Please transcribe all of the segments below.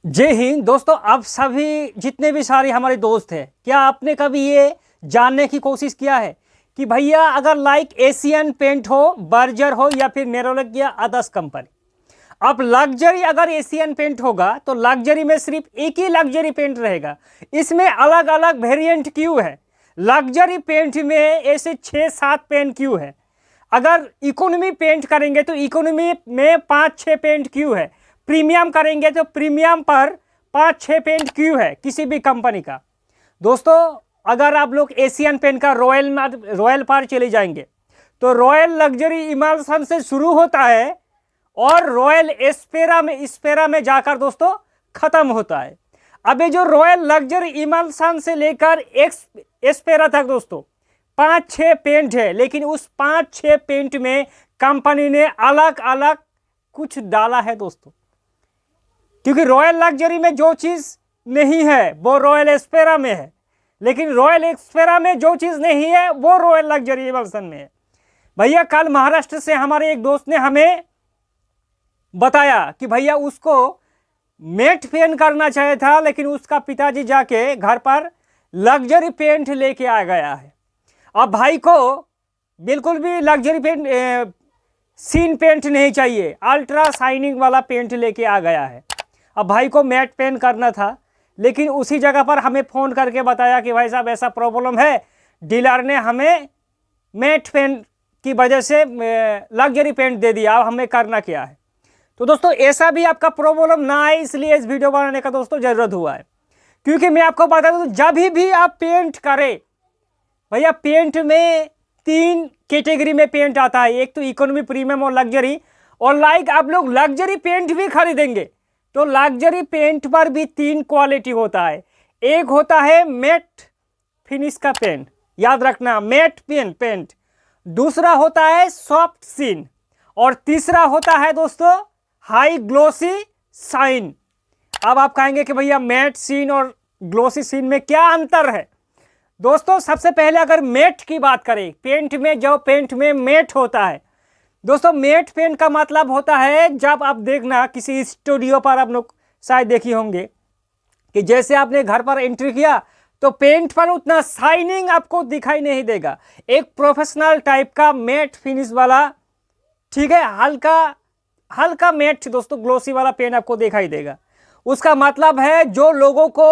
जय हिंद दोस्तों। आप सभी जितने भी सारे हमारे दोस्त हैं, क्या आपने कभी ये जानने की कोशिश किया है कि भैया अगर लाइक एशियन पेंट हो, बर्जर हो या फिर नेरोलैक या अदर्स कंपनी, अब लग्जरी अगर एशियन पेंट होगा तो लग्जरी में सिर्फ एक ही लग्जरी पेंट रहेगा। इसमें अलग अलग वेरिएंट क्यों है? लग्जरी पेंट में ऐसे 6-7 पेंट क्यों है? अगर इकोनॉमी पेंट करेंगे तो इकोनॉमी में 5-6 पेंट क्यों है? प्रीमियम करेंगे तो प्रीमियम पर 5-6 पेंट क्यों है किसी भी कंपनी का? दोस्तों, अगर आप लोग एशियन पेंट का रॉयल पर चले जाएंगे तो रॉयल लग्जरी इमल्सन से शुरू होता है और रॉयल स्पेरा में जाकर दोस्तों खत्म होता है। अब ये जो रॉयल लग्जरी इमल्सन से लेकर स्पेरा तक दोस्तों 5-6 पेंट है, लेकिन उस 5-6 पेंट में कंपनी ने अलग अलग कुछ डाला है दोस्तों, क्योंकि रॉयल लग्जरी में जो चीज़ नहीं है वो रॉयल स्पेरा में है, लेकिन रॉयल स्पेरा में जो चीज़ नहीं है वो रॉयल लग्जरी इमल्सन में है। भैया कल महाराष्ट्र से हमारे एक दोस्त ने हमें बताया कि भैया उसको मैट पेंट करना चाहिए था, लेकिन उसका पिताजी जाके घर पर लग्जरी पेंट लेके आ गया है। अब भाई को बिल्कुल भी लग्जरी पेंट सीन पेंट नहीं चाहिए, अल्ट्रा शाइनिंग वाला पेंट लेके आ गया है। अब भाई को मैट पेंट करना था, लेकिन उसी जगह पर हमें फ़ोन करके बताया कि भाई साहब ऐसा प्रॉब्लम है, डीलर ने हमें मैट पेंट की वजह से लग्जरी पेंट दे दिया, अब हमें करना क्या है? तो दोस्तों ऐसा भी आपका प्रॉब्लम ना आए, इसलिए इस वीडियो बनाने का दोस्तों ज़रूरत हुआ है। क्योंकि मैं आपको बता दूं, जब भी आप पेंट करें भैया, पेंट में 3 कैटेगरी में पेंट आता है, एक तो इकोनॉमी, प्रीमियम और लग्जरी। और लाइक आप लोग लग्जरी पेंट भी खरीदेंगे तो लग्जरी पेंट पर भी 3 क्वालिटी होता है। एक होता है मैट फिनिश का पेंट, याद रखना, मैट पेंट। दूसरा होता है सॉफ्ट सीन, और तीसरा होता है दोस्तों हाई ग्लोसी शाइन। अब आप कहेंगे कि भैया मैट सीन और ग्लोसी सीन में क्या अंतर है? दोस्तों सबसे पहले अगर मैट की बात करें, पेंट में जो पेंट में मैट होता है दोस्तों, मैट पेंट का मतलब होता है, जब आप देखना किसी स्टूडियो पर आप लोग शायद देखी होंगे कि जैसे आपने घर पर एंट्री किया तो पेंट पर उतना शाइनिंग आपको दिखाई नहीं देगा। एक प्रोफेशनल टाइप का मैट फिनिश वाला, ठीक है, हल्का मैट दोस्तों ग्लोसी वाला पेंट आपको दिखाई देगा। उसका मतलब है जो लोगों को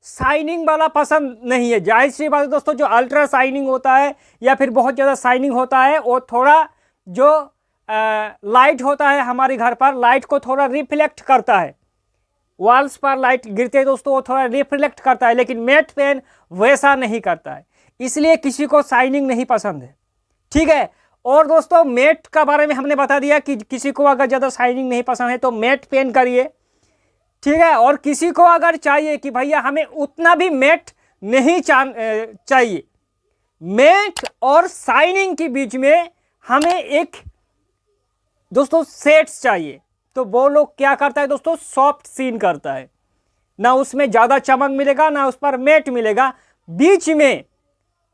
शाइनिंग वाला पसंद नहीं है, जाहिर सी बात है दोस्तों, जो अल्ट्रा शाइनिंग होता है या फिर बहुत ज़्यादा शाइनिंग होता है, वो थोड़ा जो लाइट होता है हमारे घर पर, लाइट को थोड़ा रिफ्लेक्ट करता है, वॉल्स पर लाइट गिरते हैं दोस्तों, वो थोड़ा रिफ्लेक्ट करता है, लेकिन मैट पेन वैसा नहीं करता है, इसलिए किसी को शाइनिंग नहीं पसंद है, ठीक है। और दोस्तों मैट का बारे में हमने बता दिया कि किसी को अगर ज़्यादा शाइनिंग नहीं पसंद है तो मैट पेन करिए, ठीक है। और किसी को अगर चाहिए कि भैया हमें उतना भी मैट नहीं चाहिए, मैट और शाइनिंग के बीच में हमें एक दोस्तों सेट्स चाहिए, तो वो लोग क्या करता है दोस्तों, सॉफ्ट सीन करता है। ना उसमें ज़्यादा चमक मिलेगा, ना उस पर मैट मिलेगा, बीच में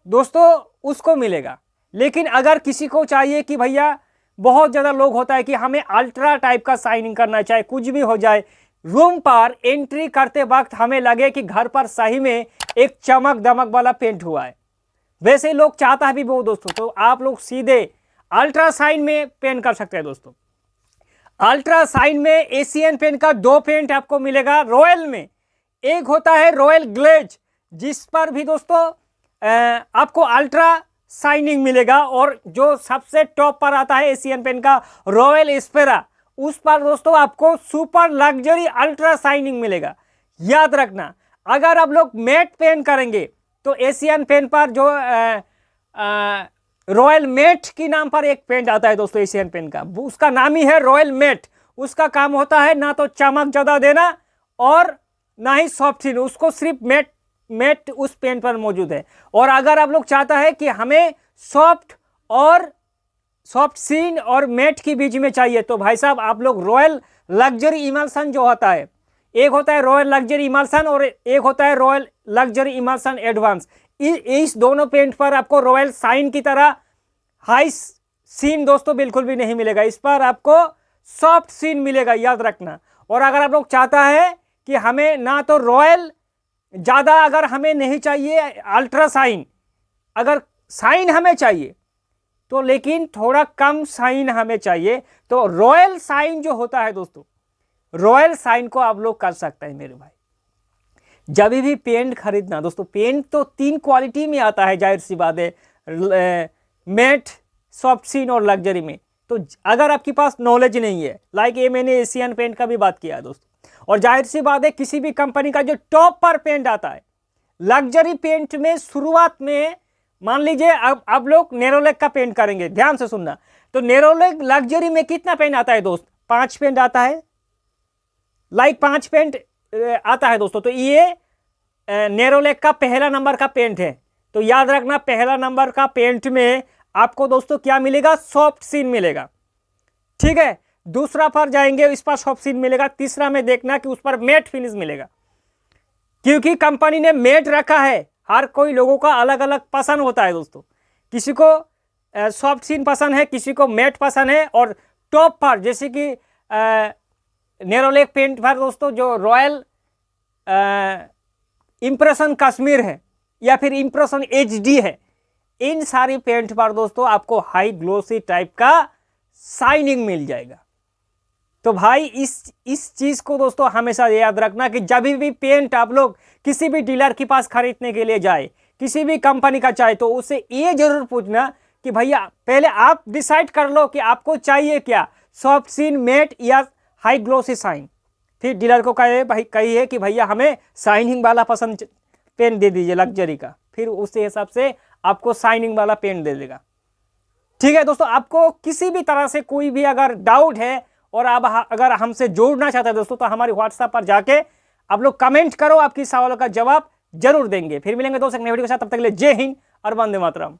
दोस्तों उसको मिलेगा। लेकिन अगर किसी को चाहिए कि भैया, बहुत ज़्यादा लोग होता है कि हमें अल्ट्रा टाइप का शाइनिंग करना, चाहे कुछ भी हो जाए, रूम पर एंट्री करते वक्त हमें लगे कि घर पर सही में एक चमक दमक वाला पेंट हुआ है, वैसे लोग चाहता है भी वो दोस्तों, तो आप लोग सीधे अल्ट्रा शाइन में पेंट कर सकते हैं दोस्तों। अल्ट्रा शाइन में एशियन पेंट का 2 पेंट आपको मिलेगा रॉयल में। एक होता है रॉयल ग्लेज, जिस पर भी दोस्तों आपको अल्ट्रा शाइनिंग मिलेगा, और जो सबसे टॉप पर आता है एशियन पेंट का रॉयल स्पेरा, उस पर दोस्तों आपको सुपर लग्जरी अल्ट्रा शाइनिंग मिलेगा। याद रखना, अगर आप लोग मैट पेंट करेंगे तो एशियन पेंट पर जो रॉयल मैट के नाम पर एक पेंट आता है दोस्तों एशियन पेंट का, उसका नाम ही है रॉयल मैट। उसका काम होता है ना तो चमक ज़्यादा देना और ना ही सॉफ्ट सीन, उसको सिर्फ मैट उस पेंट पर मौजूद है। और अगर आप लोग चाहता है कि हमें सॉफ्ट सीन और मैट के बीच में चाहिए, तो भाई साहब आप लोग रॉयल लग्जरी इमल्सन जो होता है, एक होता है रॉयल लग्जरी इमल्सन और एक होता है रॉयल लग्जरी इमल्सन एडवांस, इस दोनों पेंट पर आपको रॉयल शाइन की तरह हाई सीन दोस्तों बिल्कुल भी नहीं मिलेगा, इस पर आपको सॉफ्ट सीन मिलेगा, याद रखना। और अगर आप लोग चाहता है कि हमें ना तो रॉयल ज़्यादा अगर हमें नहीं चाहिए, अल्ट्रा साइन अगर साइन हमें चाहिए तो, लेकिन थोड़ा कम साइन हमें चाहिए, तो रॉयल साइन जो होता है दोस्तों, रॉयल साइन को आप लोग कर सकते हैं मेरे भाई। जब भी पेंट खरीदना दोस्तों, पेंट तो 3 क्वालिटी में आता है, जाहिर सी बात है, मैट, सॉफ्ट सीन और लग्जरी में। तो अगर आपके पास नॉलेज नहीं है, लाइक ये मैंने एशियन पेंट का भी बात किया है दोस्तों, और जाहिर सी बात है किसी भी कंपनी का जो टॉप पर पेंट आता है, लग्जरी पेंट में शुरुआत में मान लीजिए अब आप लोग नेरोलैक का पेंट करेंगे, ध्यान से सुनना, तो नेरोलैक लग्जरी में कितना पेंट आता है दोस्त? 5 पेंट आता है, लाइक 5 पेंट आता है दोस्तों। तो ये नेरोलैक का पहला नंबर का पेंट है, तो याद रखना पहला नंबर का पेंट में आपको दोस्तों क्या मिलेगा? सॉफ्ट सीन मिलेगा, ठीक है। दूसरा पर जाएंगे, इस पर सॉफ्ट सीन मिलेगा। तीसरा में देखना कि उस पर मैट फिनिश मिलेगा, क्योंकि कंपनी ने मैट रखा है। हर कोई लोगों का अलग अलग पसंद होता है दोस्तों, किसी को सॉफ्ट सीन पसंद है, किसी को मैट पसंद है। और टॉप पर जैसे कि नेरोलैक पेंट पर दोस्तों जो रॉयल इंप्रेशन कश्मीर है या फिर इंप्रेशन HD है, इन सारी पेंट पर दोस्तों आपको हाई ग्लोसी टाइप का शाइनिंग मिल जाएगा। तो भाई इस चीज को दोस्तों हमेशा याद रखना कि जब भी पेंट आप लोग किसी भी डीलर के पास खरीदने के लिए जाए, किसी भी कंपनी का चाहे, तो उससे ये जरूर पूछना कि भैया पहले आप डिसाइड कर लो कि आपको चाहिए क्या, सॉफ्ट सीन, मैट या हाई ग्लोसी शाइन। फिर डीलर को कहिए कि भैया हमें शाइनिंग वाला पसंद पेन दे दीजिए लग्जरी का, फिर उसके हिसाब से आपको शाइनिंग वाला पेन दे देगा, ठीक है दोस्तों। आपको किसी भी तरह से कोई भी अगर डाउट है और आप अगर हमसे जोड़ना चाहते हैं दोस्तों, तो हमारे व्हाट्सएप पर जाके आप लोग कमेंट करो, आपकी सवालों का जवाब जरूर देंगे। फिर मिलेंगे दोस्तों एक नई वीडियो के साथ, तब तक के लिए जय हिंद और वंदे मातरम।